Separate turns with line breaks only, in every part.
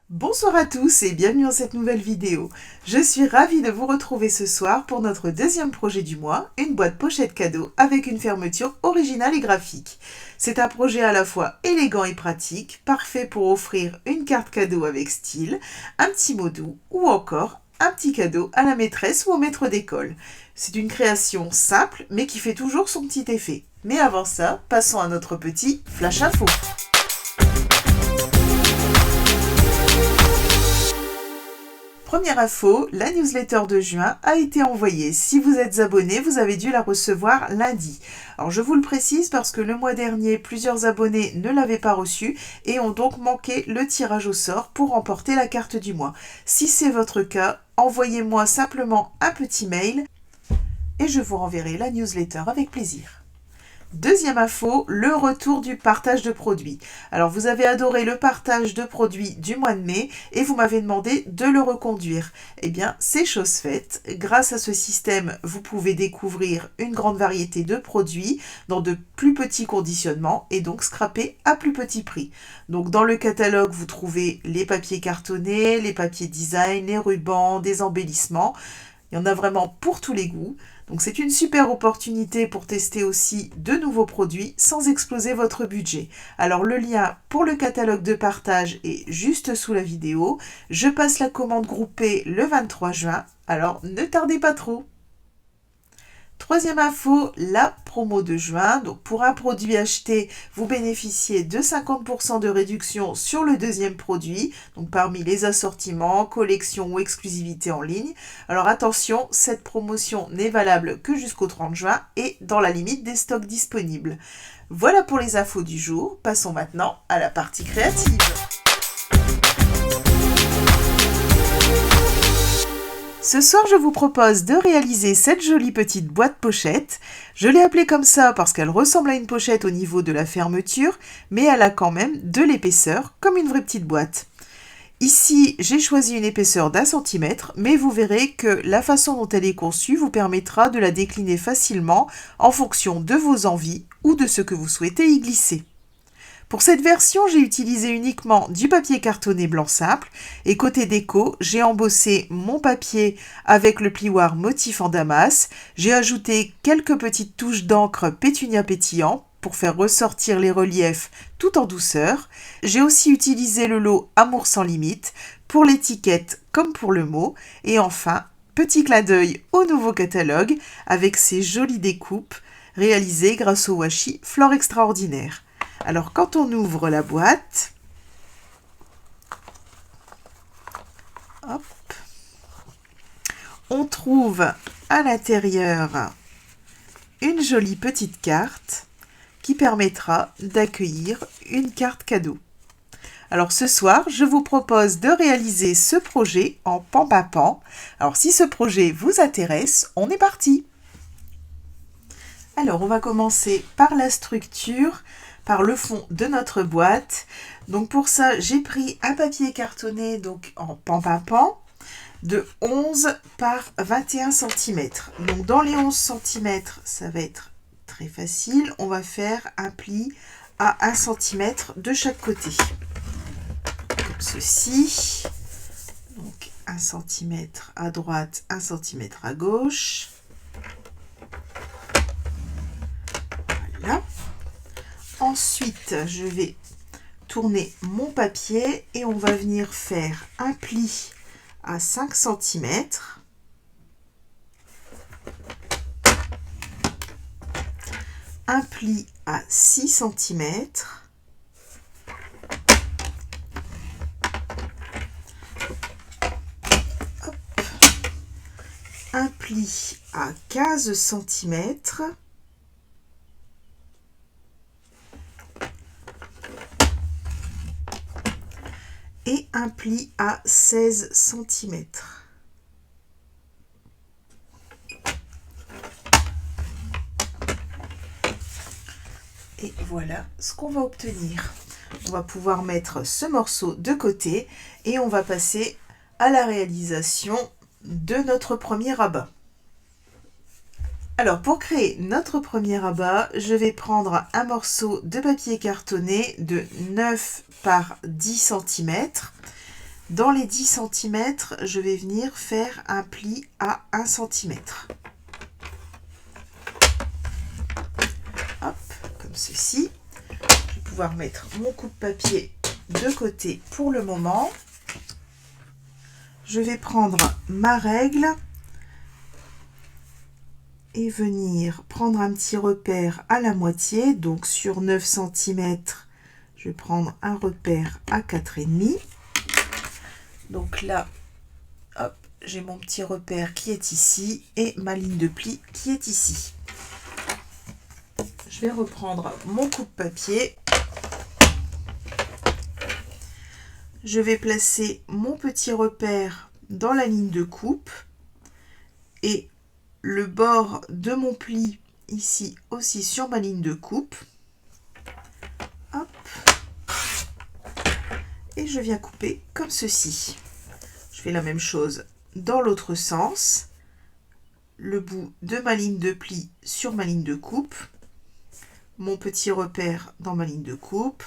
Bonsoir à tous et bienvenue dans cette nouvelle vidéo. Je suis ravie de vous retrouver ce soir pour notre deuxième projet du mois, une boîte pochette cadeau avec une fermeture originale et graphique. C'est un projet à la fois élégant et pratique, parfait pour offrir une carte cadeau avec style, un petit mot doux ou encore un petit cadeau à la maîtresse ou au maître d'école. C'est une création simple mais qui fait toujours son petit effet. Mais avant ça, passons à notre petit flash info. Première info, la newsletter de juin a été envoyée. Si vous êtes abonné, vous avez dû la recevoir lundi. Alors je vous le précise parce que le mois dernier, plusieurs abonnés ne l'avaient pas reçue et ont donc manqué le tirage au sort pour remporter la carte du mois. Si c'est votre cas, envoyez-moi simplement un petit mail et je vous renverrai la newsletter avec plaisir. Deuxième info, le retour du partage de produits. Alors vous avez adoré le partage de produits du mois de mai et vous m'avez demandé de le reconduire. Eh bien, c'est chose faite. Grâce à ce système, vous pouvez découvrir une grande variété de produits dans de plus petits conditionnements et donc scraper à plus petit prix. Donc dans le catalogue, vous trouvez les papiers cartonnés, les papiers design, les rubans, des embellissements. Il y en a vraiment pour tous les goûts. Donc c'est une super opportunité pour tester aussi de nouveaux produits sans exploser votre budget. Alors le lien pour le catalogue de partage est juste sous la vidéo. Je passe la commande groupée le 23 juin, alors ne tardez pas trop. Troisième info, la promo de juin. Donc pour un produit acheté, vous bénéficiez de 50% de réduction sur le deuxième produit, donc parmi les assortiments, collections ou exclusivités en ligne. Alors attention, cette promotion n'est valable que jusqu'au 30 juin et dans la limite des stocks disponibles. Voilà pour les infos du jour. Passons maintenant à la partie créative. Ce soir, je vous propose de réaliser cette jolie petite boîte pochette. Je l'ai appelée comme ça parce qu'elle ressemble à une pochette au niveau de la fermeture, mais elle a quand même de l'épaisseur, comme une vraie petite boîte. Ici, j'ai choisi une épaisseur d'1 cm, mais vous verrez que la façon dont elle est conçue vous permettra de la décliner facilement en fonction de vos envies ou de ce que vous souhaitez y glisser. Pour cette version, j'ai utilisé uniquement du papier cartonné blanc simple et côté déco, j'ai embossé mon papier avec le plioir motif en damas. J'ai ajouté quelques petites touches d'encre pétunia pétillant pour faire ressortir les reliefs tout en douceur. J'ai aussi utilisé le lot Amour sans limite pour l'étiquette comme pour le mot. Et enfin, petit clin d'œil au nouveau catalogue avec ses jolies découpes réalisées grâce au washi Flore Extraordinaire. Alors quand on ouvre la boîte, hop, on trouve à l'intérieur une jolie petite carte qui permettra d'accueillir une carte cadeau. Alors ce soir, je vous propose de réaliser ce projet en pan-papan. Alors si ce projet vous intéresse, on est parti. Alors on va commencer par la structure, par le fond de notre boîte. Donc pour ça, j'ai pris un papier cartonné donc en pan-papan de 11 par 21 cm. Donc dans les 11 cm, ça va être très facile. On va faire un pli à 1 cm de chaque côté. Comme ceci. Donc 1 cm à droite, 1 cm à gauche. Voilà. Ensuite, je vais tourner mon papier et on va venir faire un pli à 5 cm. Un pli à 6 cm. Un pli à 15 cm. Et un pli à 16 cm. Et voilà ce qu'on va obtenir. On va pouvoir mettre ce morceau de côté et on va passer à la réalisation de notre premier rabat. Alors pour créer notre premier rabat, je vais prendre un morceau de papier cartonné de 9 par 10 cm. Dans les 10 cm, je vais venir faire un pli à 1 cm. Hop, comme ceci. Je vais pouvoir mettre mon coupe-papier de côté pour le moment. Je vais prendre ma règle et venir prendre un petit repère à la moitié. Donc sur 9 cm, je vais prendre un repère à 4,5. Donc là, hop, j'ai mon petit repère qui est ici et ma ligne de pli qui est ici. Je vais reprendre mon coupe-papier. Je vais placer mon petit repère dans la ligne de coupe et le bord de mon pli ici aussi sur ma ligne de coupe. Hop. Et je viens couper comme ceci. Je fais la même chose dans l'autre sens. Le bout de ma ligne de pli sur ma ligne de coupe. Mon petit repère dans ma ligne de coupe.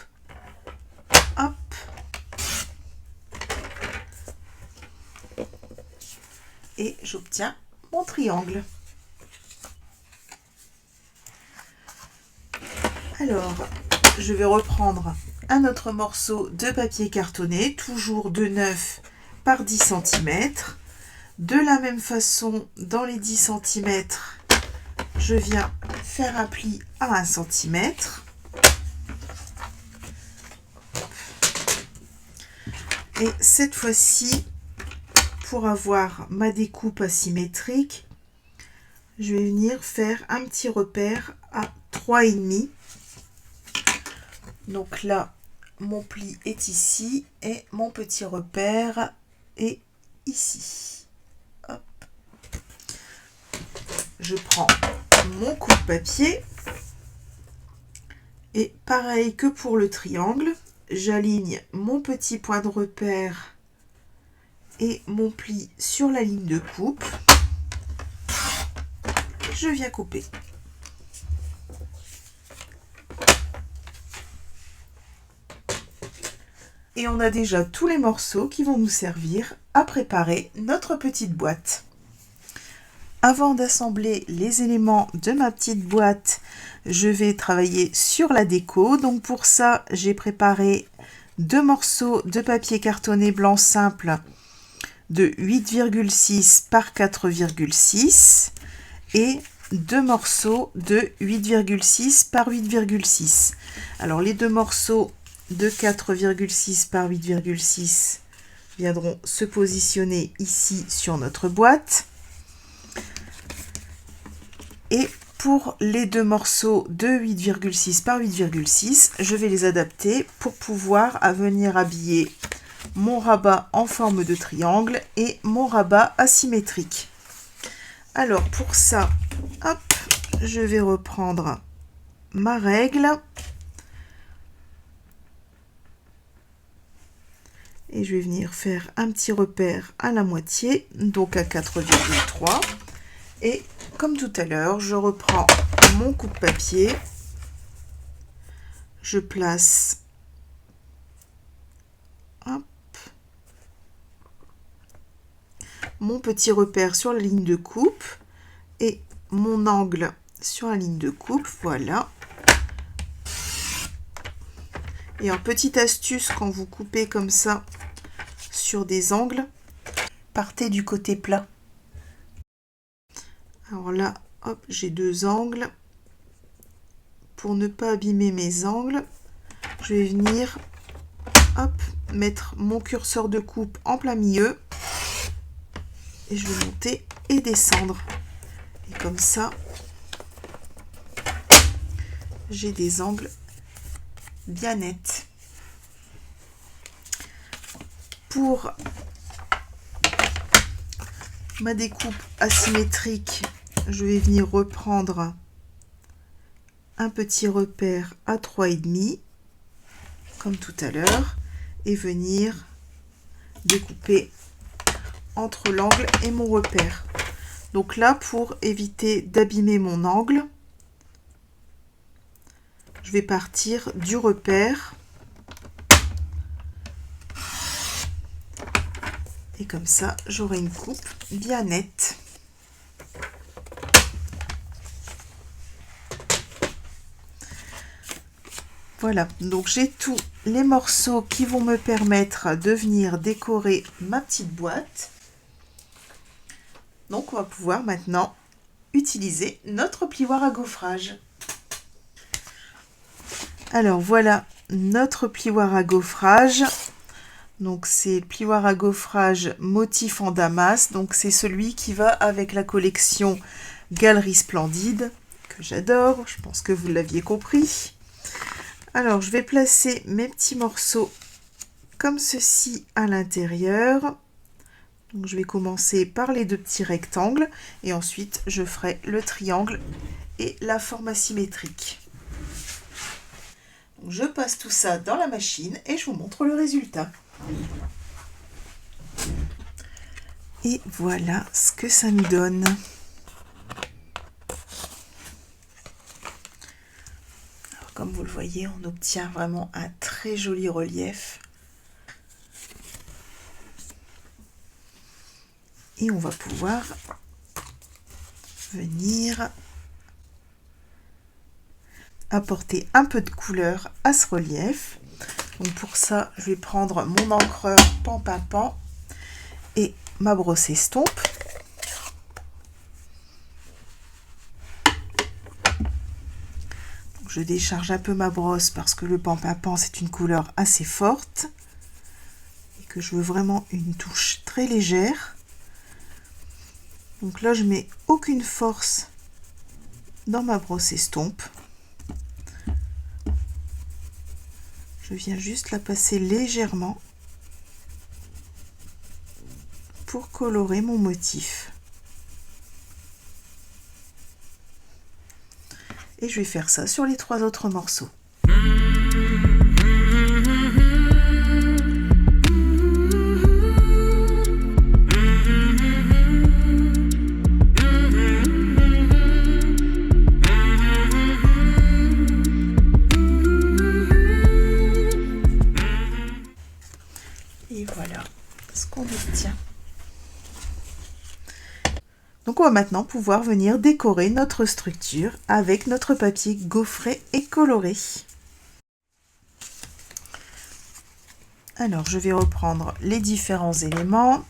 Hop. Et j'obtiens mon triangle. Alors, je vais reprendre un autre morceau de papier cartonné, toujours de 9 par 10 cm. De la même façon, dans les 10 cm, je viens faire un pli à 1 cm. Et cette fois-ci, pour avoir ma découpe asymétrique, je vais venir faire un petit repère à 3,5. Donc là, mon pli est ici et mon petit repère est ici. Hop. Je prends mon coupe-papier et pareil que pour le triangle, j'aligne mon petit point de repère et mon pli sur la ligne de coupe. Je viens couper. Et on a déjà tous les morceaux qui vont nous servir à préparer notre petite boîte. Avant d'assembler les éléments de ma petite boîte, je vais travailler sur la déco. Donc pour ça, j'ai préparé 2 morceaux de papier cartonné blanc simple de 8,6 par 4,6 et 2 morceaux de 8,6 par 8,6. Alors les 2 morceaux de 4,6 par 8,6 viendront se positionner ici sur notre boîte. Et pour les 2 morceaux de 8,6 par 8,6, je vais les adapter pour pouvoir venir habiller mon rabat en forme de triangle et mon rabat asymétrique. Alors pour ça, hop, je vais reprendre ma règle et je vais venir faire un petit repère à la moitié, donc à 4,3. Et comme tout à l'heure, je reprends mon coupe-papier, je place mon petit repère sur la ligne de coupe et mon angle sur la ligne de coupe, voilà. Et en petite astuce, quand vous coupez comme ça sur des angles, partez du côté plat. Alors là, hop, j'ai 2 angles. Pour ne pas abîmer mes angles, je vais venir, hop, mettre mon curseur de coupe en plein milieu. Et je vais monter et descendre. Et comme ça, j'ai des angles bien nets. Pour ma découpe asymétrique, je vais venir reprendre un petit repère à 3,5 comme tout à l'heure et venir découper entre l'angle et mon repère. Donc là, pour éviter d'abîmer mon angle, je vais partir du repère Et comme ça, j'aurai une coupe bien nette. Voilà, donc j'ai tous les morceaux qui vont me permettre de venir décorer ma petite boîte. Donc on va pouvoir maintenant utiliser notre plioir à gaufrage. Alors voilà notre plioir à gaufrage. Donc c'est le plioir à gaufrage motif en damas. Donc c'est celui qui va avec la collection Galerie Splendide, que j'adore, je pense que vous l'aviez compris. Alors je vais placer mes petits morceaux comme ceci à l'intérieur. Donc je vais commencer par les deux petits rectangles et ensuite je ferai le triangle et la forme asymétrique. Donc je passe tout ça dans la machine et je vous montre le résultat. Et voilà ce que ça nous donne. Alors, comme vous le voyez, on obtient vraiment un très joli relief. Et on va pouvoir venir apporter un peu de couleur à ce relief. Donc pour ça, je vais prendre mon encreur pan pan et ma brosse estompe. Donc je décharge un peu ma brosse parce que le pan c'est une couleur assez forte et que je veux vraiment une touche très légère. Donc là, je mets aucune force dans ma brosse estompe. Je viens juste la passer légèrement pour colorer mon motif. Et je vais faire ça sur les 3 autres morceaux. Et voilà ce qu'on obtient. Donc on va maintenant pouvoir venir décorer notre structure avec notre papier gaufré et coloré. Alors je vais reprendre les différents éléments.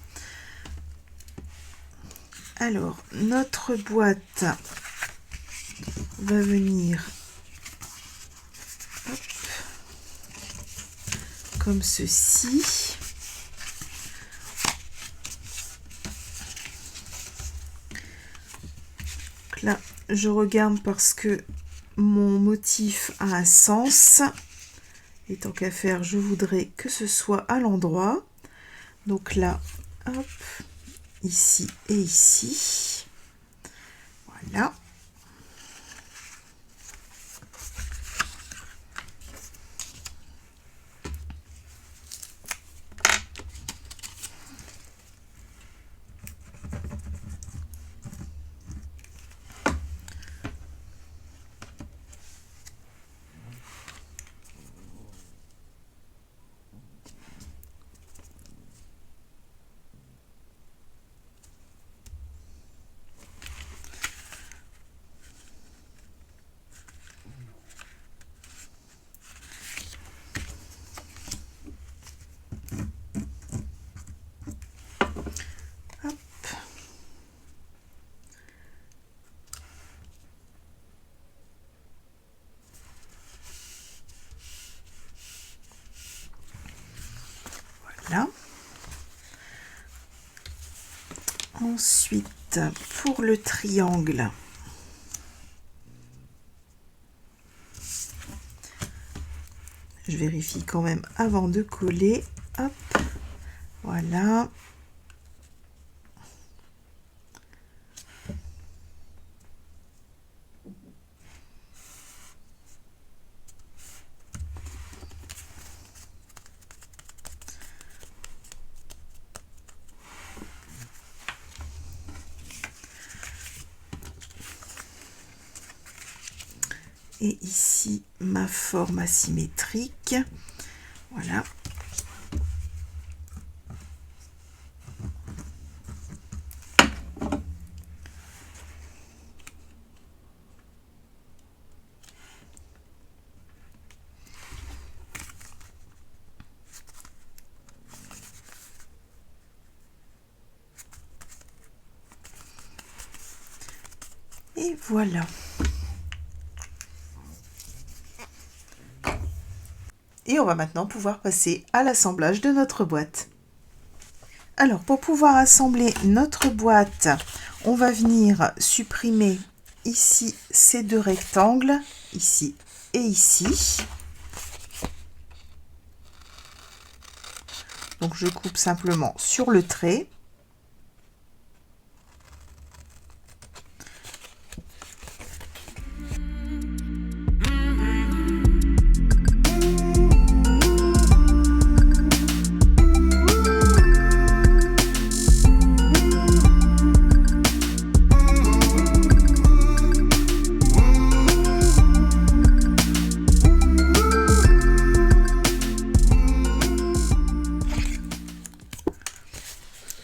Alors notre boîte va venir comme ceci. Là, je regarde parce que mon motif a un sens. Et tant qu'à faire, je voudrais que ce soit à l'endroit. Donc là, hop, ici et ici. Voilà. Voilà. Ensuite, pour le triangle, je vérifie quand même avant de coller. Hop, voilà. Et ici, ma forme asymétrique. Voilà. Et voilà. Et on va maintenant pouvoir passer à l'assemblage de notre boîte. Alors, pour pouvoir assembler notre boîte, on va venir supprimer ici ces deux rectangles, ici et ici. Donc, je coupe simplement sur le trait.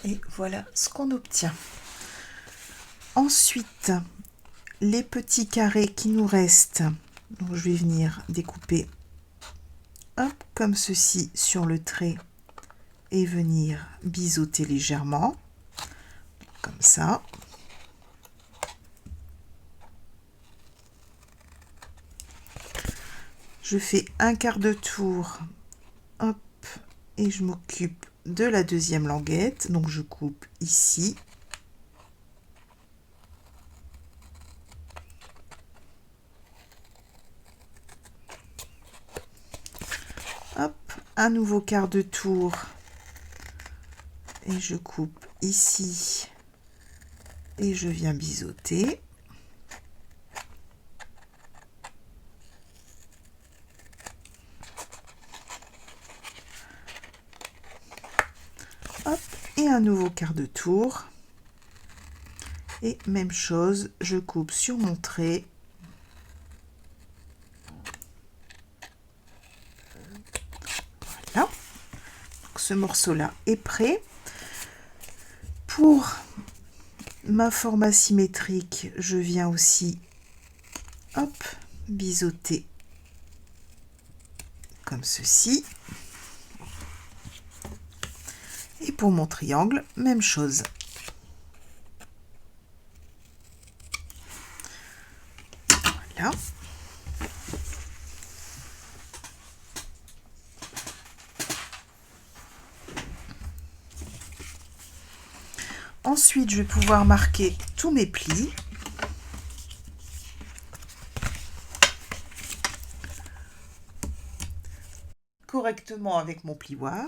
Et voilà ce qu'on obtient. Ensuite, les petits carrés qui nous restent, donc je vais venir découper hop, comme ceci sur le trait et venir biseauter légèrement, comme ça. Je fais un quart de tour, hop, et je m'occupe de la deuxième languette, donc je coupe ici. Hop, un nouveau quart de tour et je coupe ici et je viens biseauter. Hop, et un nouveau quart de tour. Et même chose, je coupe sur mon trait. Voilà. Donc, ce morceau-là est prêt. Pour ma forme asymétrique, je viens aussi hop, biseauter comme ceci. Et pour mon triangle, même chose. Voilà. Ensuite, je vais pouvoir marquer tous mes plis. Correctement avec mon plioir.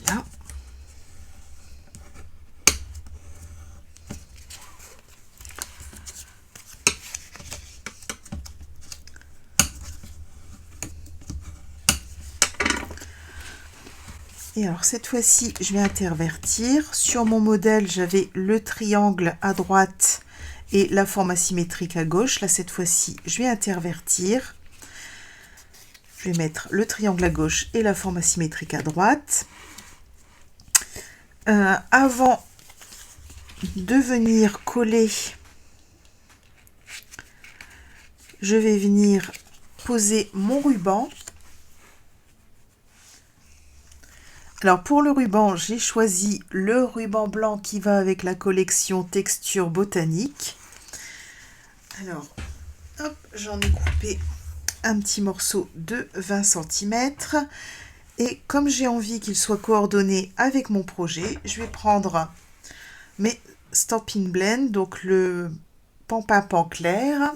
Voilà. Et alors cette fois-ci, je vais intervertir. Sur mon modèle, j'avais le triangle à droite et la forme asymétrique à gauche. Là, cette fois-ci, je vais intervertir. Je vais mettre le triangle à gauche et la forme asymétrique à droite. Avant de venir coller, je vais venir poser mon ruban. Alors pour le ruban, j'ai choisi le ruban blanc qui va avec la collection Texture Botanique. Alors, hop, j'en ai coupé un petit morceau de 20 cm. Et comme j'ai envie qu'il soit coordonné avec mon projet, je vais prendre mes Stampin' Blend, donc le pan clair,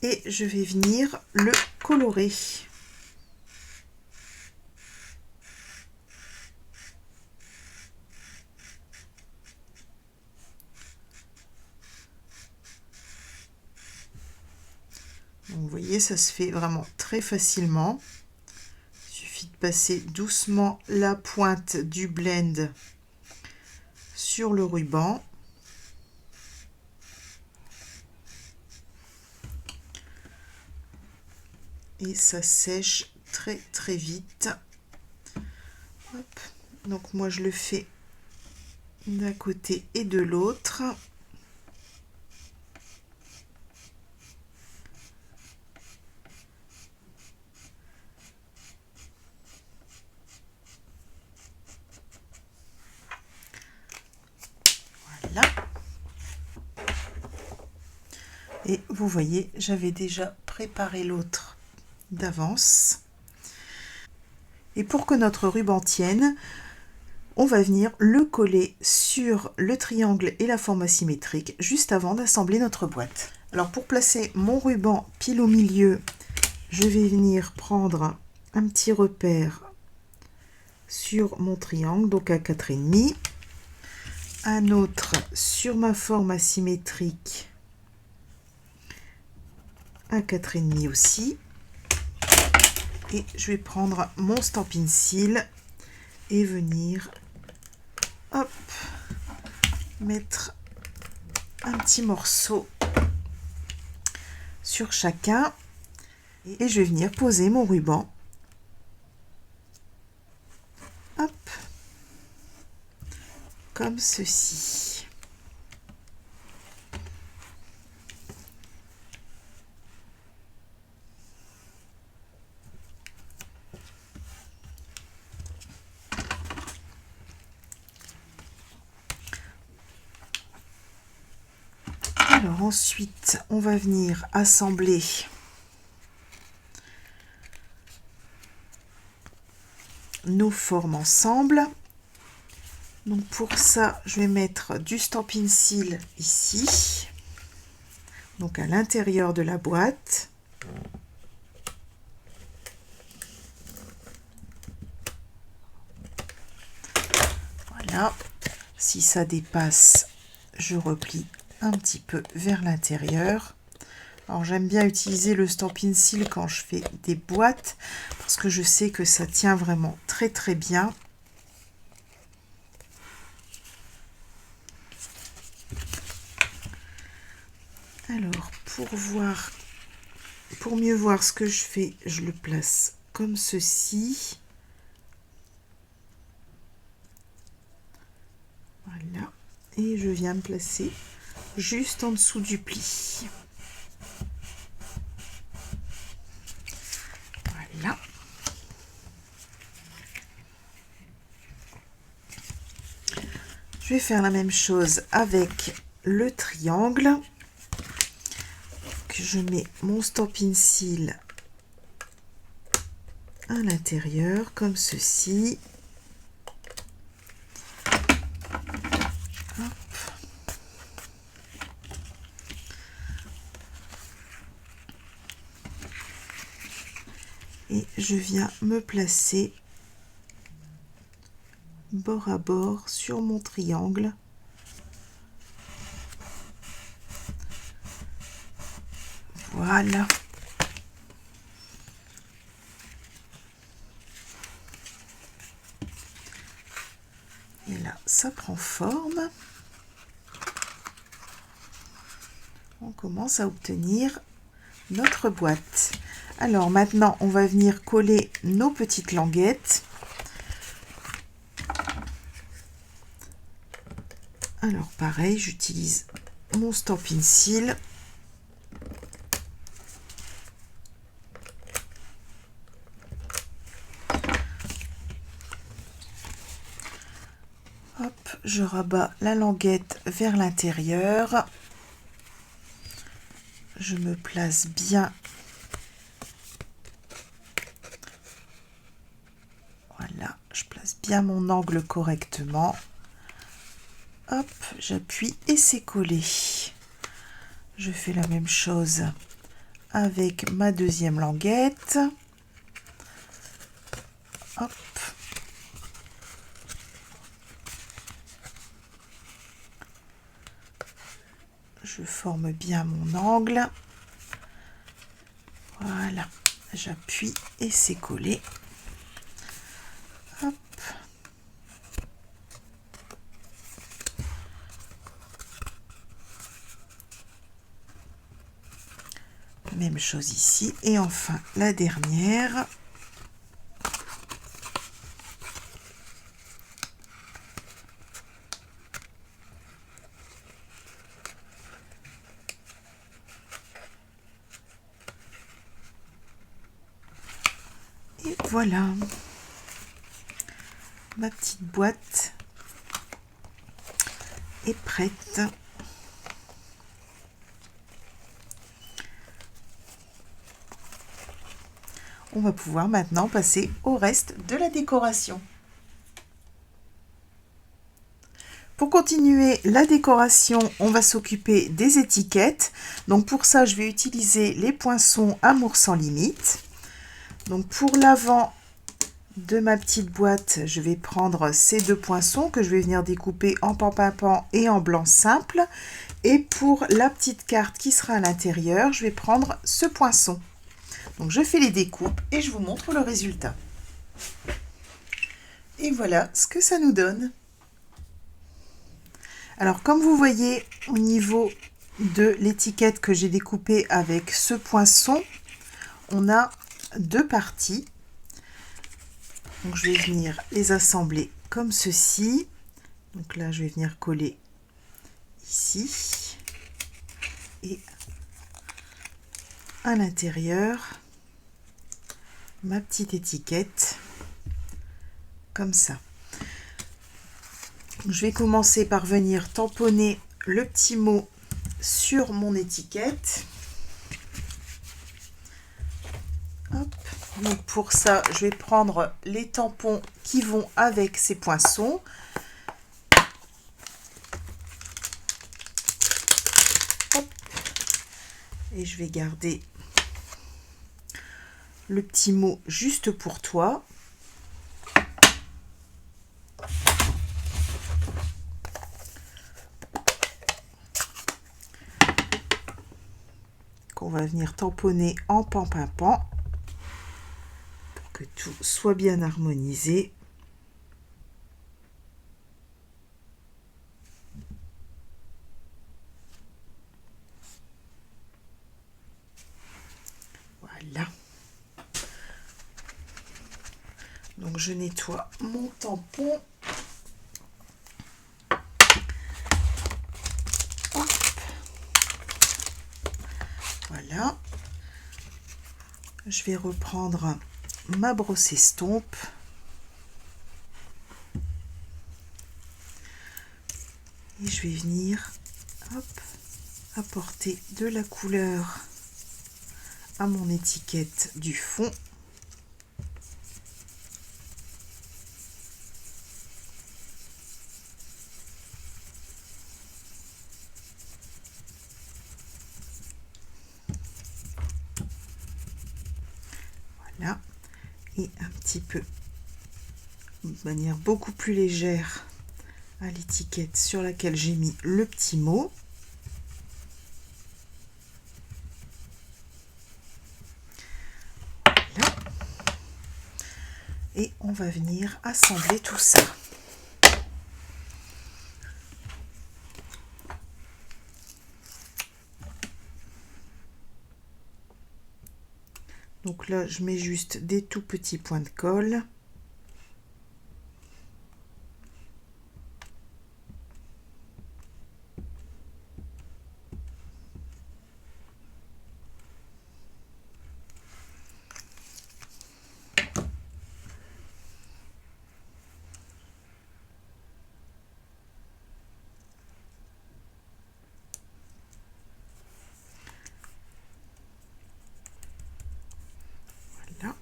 et je vais venir le colorer. voyez, ça se fait vraiment très facilement. Il suffit de passer doucement la pointe du blend sur le ruban. Et ça sèche très très vite. Hop. Donc moi je le fais d'un côté et de l'autre. Voilà. Et vous voyez, j'avais déjà préparé l'autre d'avance. Et pour que notre ruban tienne, on va venir le coller sur le triangle et la forme asymétrique juste avant d'assembler notre boîte. Alors pour placer mon ruban pile au milieu, je vais venir prendre un petit repère sur mon triangle, donc à 4,5, un autre sur ma forme asymétrique à 4,5 aussi, et je vais prendre mon Stampin' Seal et venir hop, mettre un petit morceau sur chacun et je vais venir poser mon ruban. Hop, comme ceci. Alors ensuite, on va venir assembler nos formes ensemble. Donc pour ça, je vais mettre du Stampin' Seal ici, donc à l'intérieur de la boîte. Voilà. Si ça dépasse, je replie un petit peu vers l'intérieur. Alors j'aime bien utiliser le Stampin' Seal quand je fais des boîtes parce que je sais que ça tient vraiment très très bien. Alors pour mieux voir ce que je fais, je le place comme ceci. Voilà. Et je viens me placer juste en dessous du pli. Voilà. Je vais faire la même chose avec le triangle. Donc, je mets mon Stampin' Seal à l'intérieur comme ceci. Hop. Et je viens me placer bord à bord sur mon triangle. Voilà. Et là, ça prend forme. On commence à obtenir notre boîte. Alors maintenant, on va venir coller nos petites languettes. Alors pareil, j'utilise mon Stampin' Seal. Hop, je rabats la languette vers l'intérieur. Je me place bien. Voilà, je place bien mon angle correctement. Hop, j'appuie et c'est collé. Je fais la même chose avec ma deuxième languette. Hop. Je forme bien mon angle. Voilà, j'appuie et c'est collé. Hop. Même chose ici. Et enfin, la dernière. Et voilà. Ma petite boîte est prête. On va pouvoir maintenant passer au reste de la décoration. Pour continuer la décoration, on va s'occuper des étiquettes. Donc pour ça, je vais utiliser les poinçons Amour sans limite. Donc pour l'avant de ma petite boîte, je vais prendre ces deux poinçons que je vais venir découper en pan-pimpant et en blanc simple. Et pour la petite carte qui sera à l'intérieur, je vais prendre ce poinçon. Donc je fais les découpes et je vous montre le résultat. Et voilà ce que ça nous donne. Alors comme vous voyez au niveau de l'étiquette que j'ai découpée avec ce poinçon, on a deux parties. Donc je vais venir les assembler comme ceci. Donc là je vais venir coller ici et à l'intérieur ma petite étiquette comme ça. Je vais commencer par venir tamponner le petit mot sur mon étiquette. Hop. Donc pour ça, je vais prendre les tampons qui vont avec ces poinçons. Hop. Et je vais garder le petit mot juste pour toi. Qu'on va venir tamponner en pan-pimpant pour que tout soit bien harmonisé. Voilà. Donc je nettoie mon tampon. Hop. Voilà. Je vais reprendre ma brosse estompe. Et je vais venir apporter de la couleur à mon étiquette du fond. Voilà. Et un petit peu, de manière beaucoup plus légère, à l'étiquette sur laquelle j'ai mis le petit mot. Voilà. Et on va venir assembler tout ça. Donc là, je mets juste des tout petits points de colle. Voilà.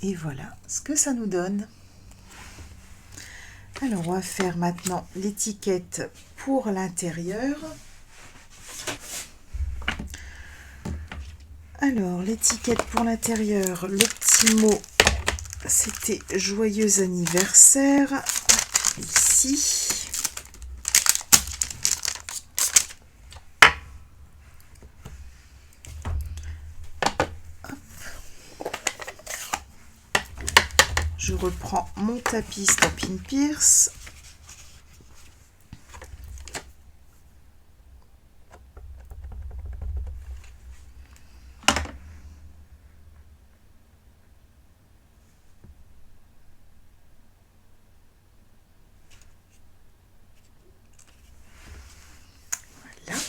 Et voilà ce que ça nous donne. Alors, on va faire maintenant l'étiquette pour l'intérieur. Alors, l'étiquette pour l'intérieur, le petit mot, c'était joyeux anniversaire. Ici. Je reprends mon tapis Stampin' Pierce. Voilà.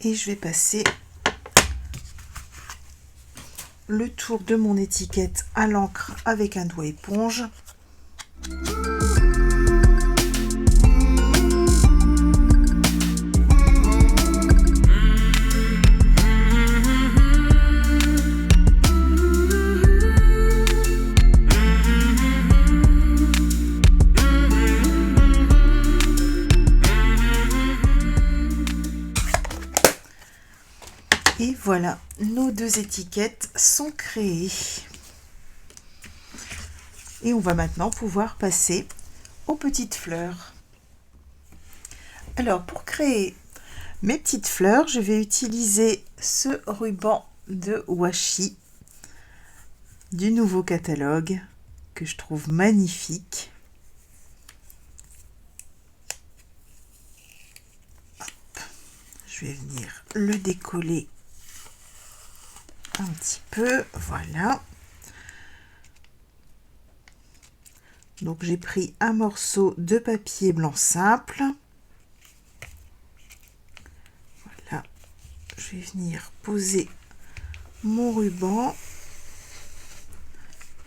Et je vais passer le tour de mon étiquette à l'encre avec un doigt éponge. Et voilà, nos deux étiquettes sont créées. Et on va maintenant pouvoir passer aux petites fleurs. Alors, pour créer mes petites fleurs, je vais utiliser ce ruban de washi du nouveau catalogue que je trouve magnifique. Hop. Je vais venir le décoller un petit peu, voilà. Donc j'ai pris un morceau de papier blanc simple. Voilà, je vais venir poser mon ruban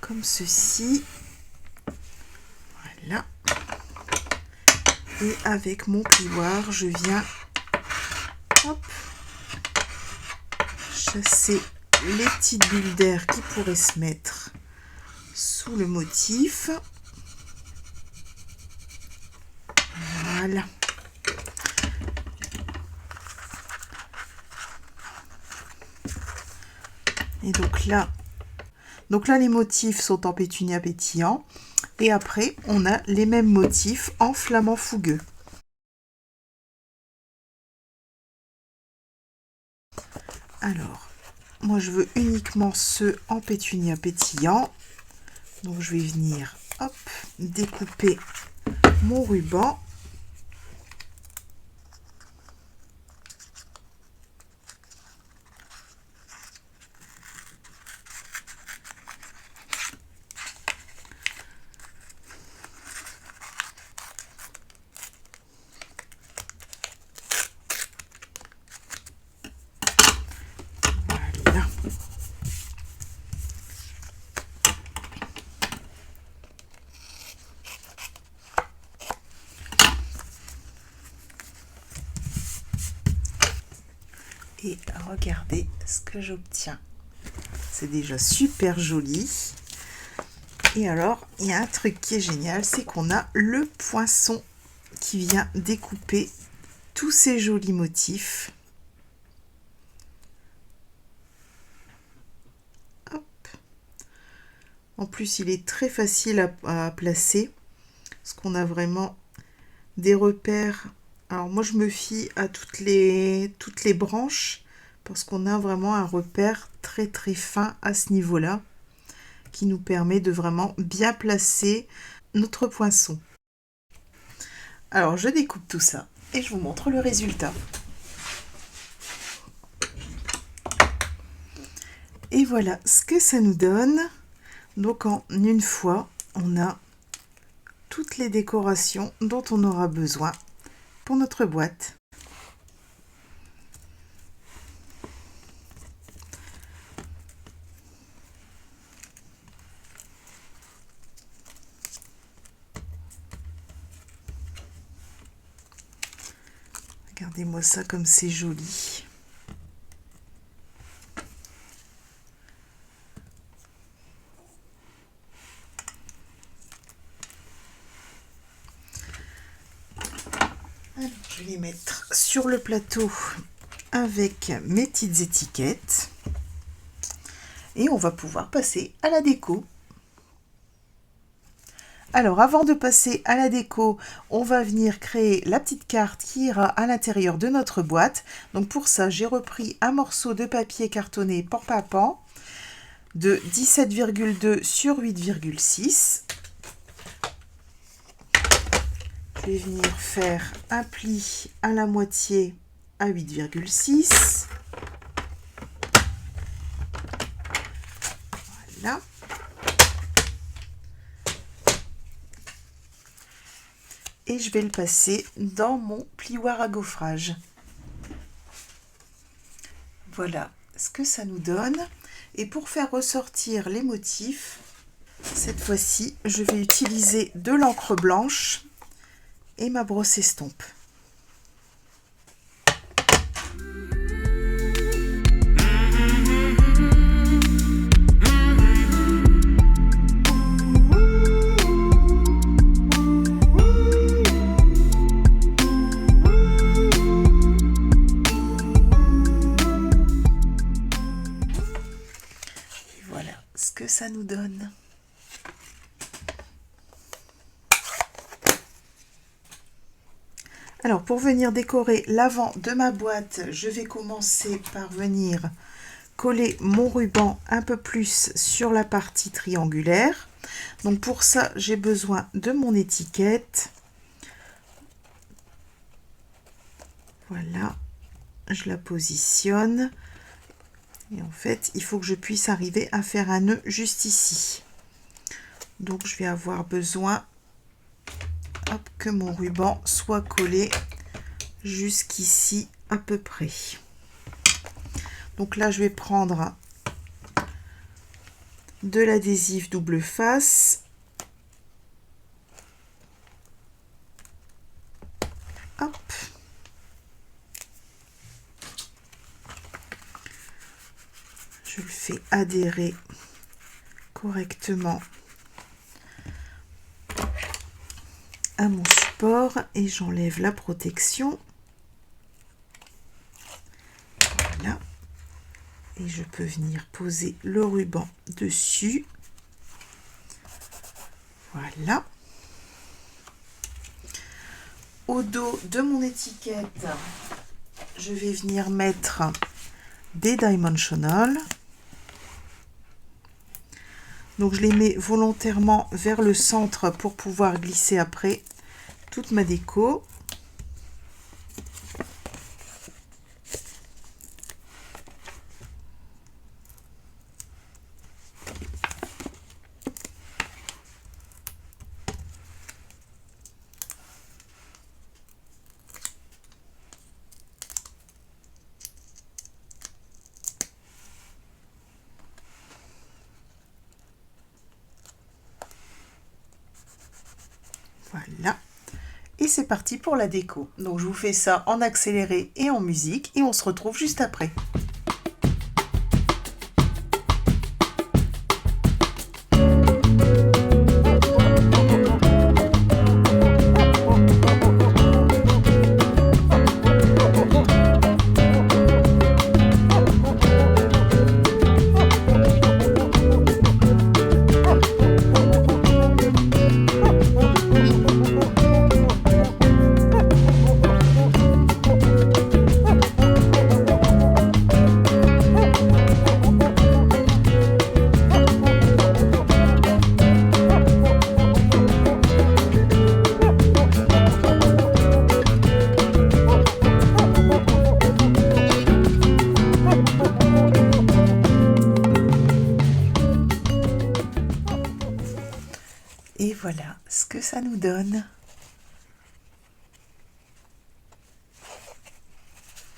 comme ceci. Voilà. Et avec mon plioir, je viens hop, chasser les petites bulles d'air qui pourraient se mettre sous le motif. Voilà. Et donc là les motifs sont en pétunia pétillant. Et après, on a les mêmes motifs en flamant fougueux. Alors, moi je veux uniquement ceux en pétunia pétillant. Donc je vais venir hop, découper mon ruban. Voilà. Et regardez ce que j'obtiens. C'est déjà super joli. Et alors, il y a un truc qui est génial, c'est qu'on a le poinçon qui vient découper tous ces jolis motifs. Hop. En plus, il est très facile à placer, parce qu'on a vraiment des repères. Alors moi, je me fie à toutes les branches, parce qu'on a vraiment un repère très très fin à ce niveau-là, qui nous permet de vraiment bien placer notre poinçon. Alors, je découpe tout ça et je vous montre le résultat. Et voilà ce que ça nous donne. Donc, en une fois, on a toutes les décorations dont on aura besoin pour notre boîte. Regardez-moi ça comme c'est joli. Alors, je vais les mettre sur le plateau avec mes petites étiquettes. Et on va pouvoir passer à la déco. Alors, avant de passer à la déco, on va venir créer la petite carte qui ira à l'intérieur de notre boîte. Donc pour ça, j'ai repris un morceau de papier cartonné Pan de 17,2 sur 8,6. Je vais venir faire un pli à la moitié à 8,6. Voilà. Et je vais le passer dans mon plioir à gaufrage. Voilà ce que ça nous donne. Et pour faire ressortir les motifs, cette fois-ci, je vais utiliser de l'encre blanche et ma brosse estompe. Ce que ça nous donne. Alors pour venir décorer l'avant de ma boîte, je vais commencer par venir coller mon ruban un peu plus sur la partie triangulaire. Donc pour ça, j'ai besoin de mon étiquette. Voilà, je la positionne. Et en fait, il faut que je puisse arriver à faire un nœud juste ici. Donc, je vais avoir besoin que mon ruban soit collé jusqu'ici à peu près. Donc là, je vais prendre de l'adhésif double face. Hop. Je le fais adhérer correctement à mon support et j'enlève la protection. Voilà. Et je peux venir poser le ruban dessus. Voilà. Au dos de mon étiquette, je vais venir mettre des dimensional. Donc je les mets volontairement vers le centre pour pouvoir glisser après toute ma déco. Voilà. Et c'est parti pour la déco. Donc je vous fais ça en accéléré et en musique et on se retrouve juste après. Et voilà ce que ça nous donne.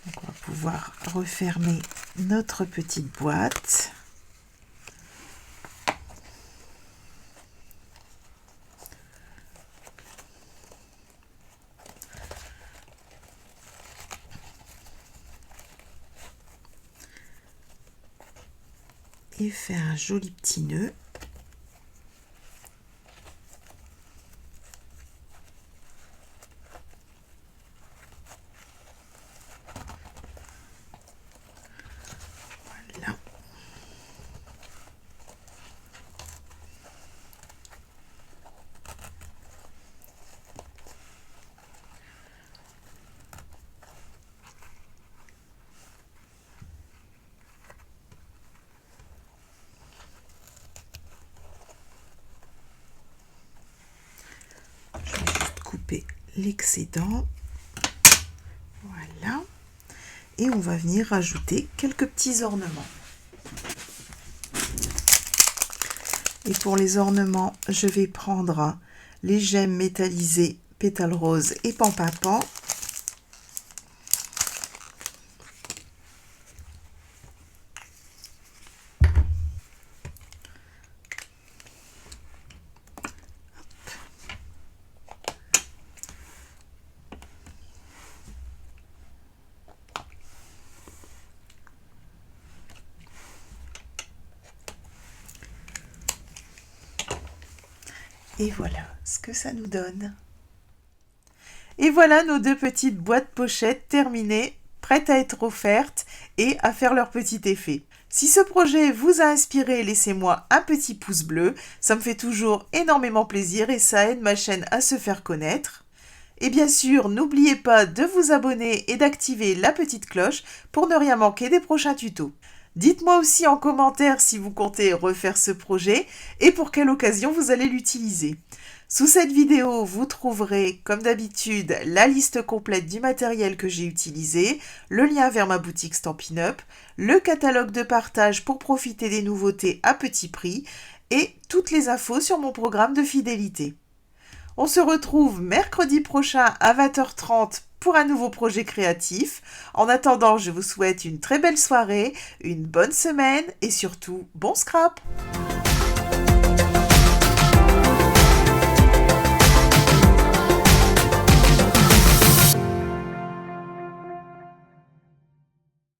Donc on va pouvoir refermer notre petite boîte. et faire un joli petit nœud. Voilà. Je vais juste couper l'excédent. Voilà. Et on va venir rajouter quelques petits ornements. Et pour les ornements, je vais prendre les gemmes métallisées pétales roses et pampapam. Et voilà ce que ça nous donne. Et voilà nos deux petites boîtes pochettes terminées, prêtes à être offertes et à faire leur petit effet. Si ce projet vous a inspiré, laissez-moi un petit pouce bleu, ça me fait toujours énormément plaisir et ça aide ma chaîne à se faire connaître. Et bien sûr, n'oubliez pas de vous abonner et d'activer la petite cloche pour ne rien manquer des prochains tutos. Dites-moi aussi en commentaire si vous comptez refaire ce projet et pour quelle occasion vous allez l'utiliser. Sous cette vidéo, vous trouverez, comme d'habitude, la liste complète du matériel que j'ai utilisé, le lien vers ma boutique Stampin' Up, le catalogue de partage pour profiter des nouveautés à petit prix et toutes les infos sur mon programme de fidélité. On se retrouve mercredi prochain à 20h30 pour un nouveau projet créatif. En attendant, je vous souhaite une très belle soirée, une bonne semaine et surtout, bon scrap!